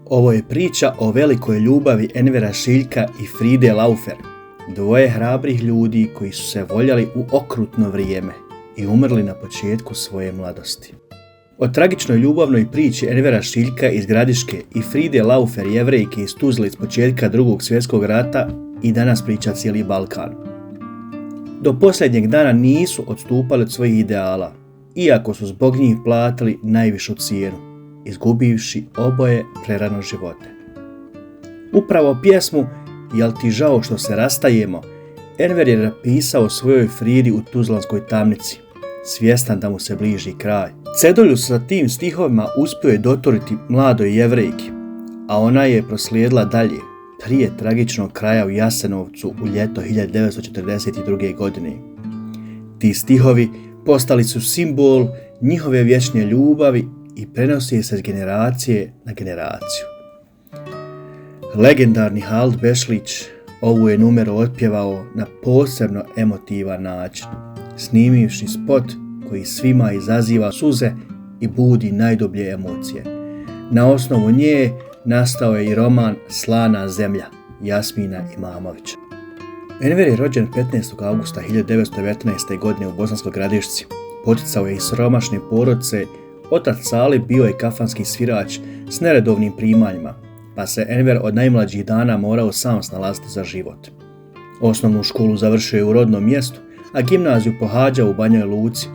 Ovo je priča o velikoj ljubavi Envera Šiljka i Fride Laufer, dvoje hrabrih ljudi koji su se voljeli u okrutno vrijeme i umrli na početku svoje mladosti. O tragičnoj ljubavnoj priči Envera Šiljka iz Gradiške i Fride Laufer, Jevrejke iz Tuzle iz početka Drugog svjetskog rata i danas priča cijeli Balkan. Do posljednjeg dana nisu odstupali od svojih ideala, iako su zbog njih platili najvišu cijenu, izgubivši oboje prerano živote. Upravo pjesmu "Jel ti žao što se rastajemo" Enver je napisao svojoj Fridi u tuzlanskoj tamnici, svjestan da mu se bliži kraj. Cedulju sa tim stihovima uspio je doturiti mladoj Jevrejki, a ona je proslijedila dalje, prije tragičnog kraja u Jasenovcu u ljeto 1942. godine. Ti stihovi postali su simbol njihove vječne ljubavi i prenosi se s generacije na generaciju. Legendarni Halid Bešlić ovu je numeru otpjevao na posebno emotivan način, snimivši spot koji svima izaziva suze i budi najdublje emocije. Na osnovu nje nastao je i roman Slana zemlja Jasmina Imamovića. Enver je rođen 15. augusta 1919. godine u Bosanskoj Gradišci. Poticao je iz siromašne porodice. Otac Salih bio je kafanski svirač s neredovnim primanjima, pa se Enver od najmlađih dana morao sam snalaziti za život. Osnovnu školu završio je u rodnom mjestu, a gimnaziju pohađao u Banjoj Luci.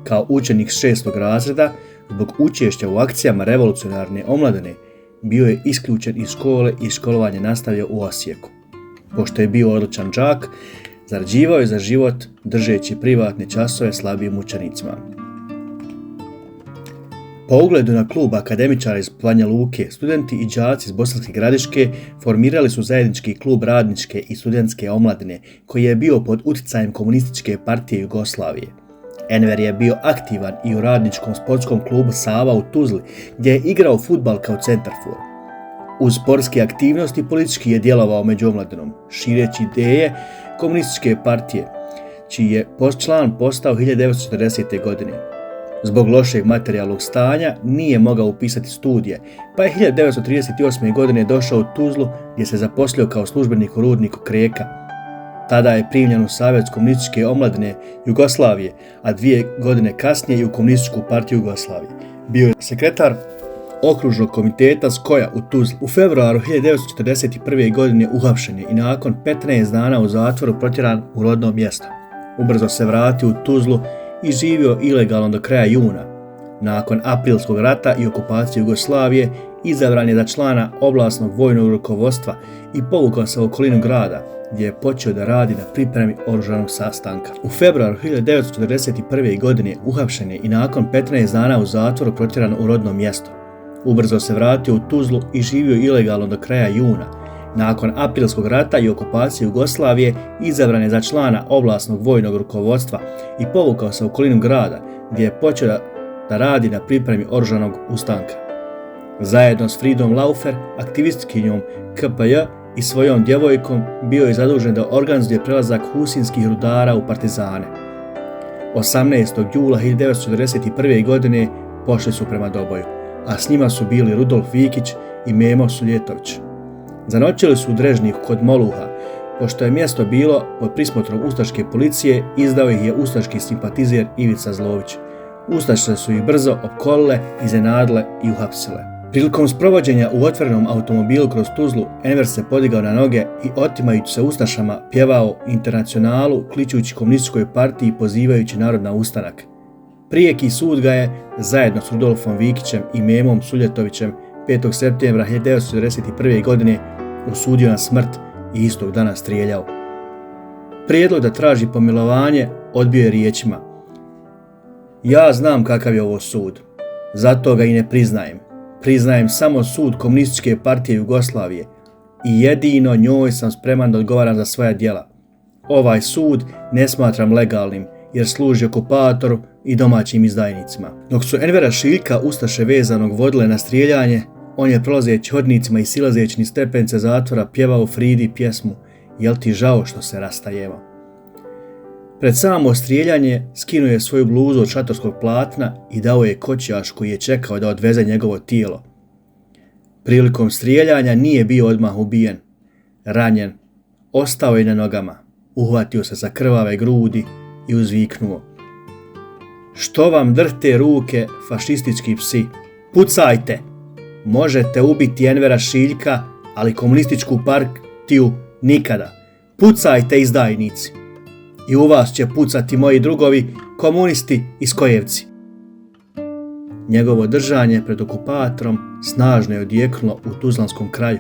Kao učenik 6. razreda, zbog učešća u akcijama revolucionarne omladine, bio je isključen iz škole i školovanje nastavio u Osijeku. Pošto je bio odličan đak, zarađivao je za život držeći privatne časove slabijim učenicima. Po ugledu na klub akademičara iz Banja Luke, studenti i đaci iz Bosanske Gradiške formirali su zajednički klub radničke i studentske omladine koji je bio pod utjecajem Komunističke partije Jugoslavije. Enver je bio aktivan i u radničkom sportskom klubu Sava u Tuzli, gdje je igrao fudbal kao centarfor. Uz sportske aktivnosti politički je djelovao među omladinom, šireći ideje Komunističke partije, čiji je član postao 1940. godine. Zbog lošeg materijalnog stanja nije mogao upisati studije, pa je 1938. godine došao u Tuzlu gdje se zaposlio kao službenik u rudniku Kreka. Tada je primljen u Savez komunističke omladine Jugoslavije, a 2 godine kasnije i u Komunističku partiju Jugoslavije. Bio je sekretar okružnog komiteta SKOJ-a u Tuzli. U februaru 1941. godine uhapšen je i nakon 15 dana u zatvoru protjeran u rodno mjesto. Ubrzo se vratio u Tuzlu i živio ilegalno do kraja juna. Nakon aprilskog rata i okupacije Jugoslavije izabran je za člana oblasnog vojnog rukovodstva i povukao se u okolinu grada, gdje je počeo da radi na pripremi oružanog sastanka. U februaru 1941. godine uhapšen je i nakon 15 dana u zatvoru protjeran u rodno mjesto. Ubrzo se vratio u Tuzlu i živio ilegalno do kraja juna. Nakon aprilskog rata i okupacije Jugoslavije izabran je za člana oblasnog vojnog rukovodstva i povukao se u okolinu grada, gdje je počeo da radi na pripremi oružanog ustanka. Zajedno s Fridom Laufer, aktivistkinjom KPJ i svojom djevojkom bio je zadužen da organizuje prelazak husinskih rudara u partizane. 18. jula 1941. godine pošli su prema Doboju, a s njima su bili Rudolf Vikić i Memo Suljetović. Zanoćili su u Drežniku kod Moluha. Pošto je mjesto bilo pod prismotrom ustaške policije, izdao ih je ustaški simpatizer Ivica Zlović. Ustaše su ih brzo opkolile, iznenadile i uhapsile. Prilikom sprovođenja u otvorenom automobilu kroz Tuzlu, Enver se podigao na noge i otimajući se ustašama pjevao Internacionalu, kličući Komunističkoj partiji i pozivajući narod na ustanak. Prijeki sud ga je, zajedno s Rudolfom Vikićem i Memom Suljetovićem, 5. septembra 1941. godine osudio na smrt i istog dana strijeljao. Prijedlog da traži pomilovanje odbio je riječima: "Ja znam kakav je ovo sud, zato ga i ne priznajem. Priznajem samo sud Komunističke partije Jugoslavije i jedino njoj sam spreman da odgovaram za svoja djela. Ovaj sud ne smatram legalnim jer služi okupatoru i domaćim izdajnicima." Dok su Envera Šiljka ustaše vezanog vodile na strijeljanje, on je prolazeći hodnicima i silazeći niz stepence zatvora pjevao Fridi pjesmu "Jel ti žao što se rastajemo". Pred samo strijeljanje skinuo je svoju bluzu od šatorskog platna i dao je kočijaš koji je čekao da odveze njegovo tijelo. Prilikom strijeljanja nije bio odmah ubijen. Ranjen, ostao je na nogama, uhvatio se za krvave grudi i uzviknuo: "Što vam drhte ruke, fašistički psi? Pucajte! Možete ubiti Envera Šiljka, ali komunističku partiju nikada. Pucajte, izdajnici! I u vas će pucati moji drugovi, komunisti i skojevci." Njegovo držanje pred okupatorom snažno je odjeknulo u tuzlanskom kraju.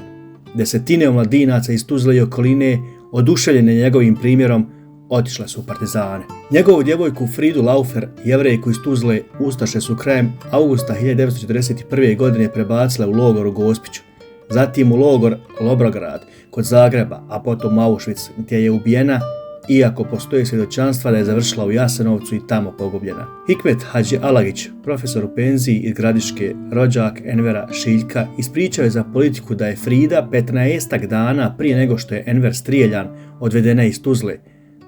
Desetine omladinaca iz Tuzle i okoline, oduševljene njegovim primjerom, otišle su u partizane. Njegovu djevojku Fridu Laufer, Jevrejku iz Tuzle, ustaše su krajem augusta 1941. godine prebacile u logor u Gospiću, zatim u logor Lobograd kod Zagreba, a potom u Auschwitz, gdje je ubijena, iako postoje svjedočanstva da je završila u Jasenovcu i tamo pogubljena. Hikmet Hadži Alagić, profesor u penziji iz Gradiške, rođak Envera Šiljka, ispričao je za Politiku da je Frida 15 dana prije nego što je Enver strijeljan odvedena iz Tuzle.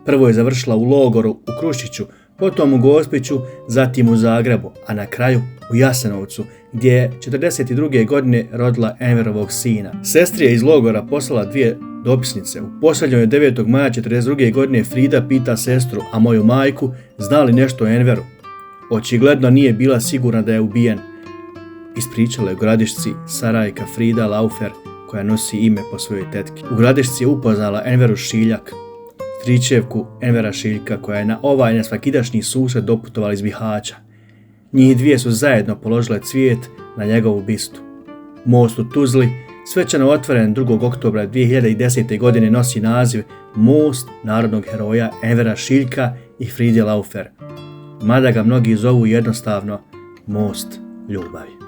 Prvo je završila u logoru u Krušiću, potom u Gospiću, zatim u Zagrebu, a na kraju u Jasenovcu, gdje je 1942. godine rodila Enverovog sina. Sestri je iz logora poslala 2 dopisnice. U posljednjoj 9. maja 1942. godine Frida pita sestru, a moju majku, zna li nešto o Enveru. Očigledno nije bila sigurna da je ubijen. Ispričala je u Gradišci Sarajka Frida Laufer, koja nosi ime po svojoj tetki. U Gradišci je upoznala Enveru Šiljak, stričevku Envera Šiljka, koja je na ovaj nesvakidašnji susret doputovala iz Bihaća. Njih dvije su zajedno položile cvijet na njegovu bistu. Most u Tuzli, svečano otvoren 2. oktobra 2010. godine, nosi naziv Most narodnog heroja Envera Šiljka i Fride Laufer, mada ga mnogi zovu jednostavno Most ljubavi.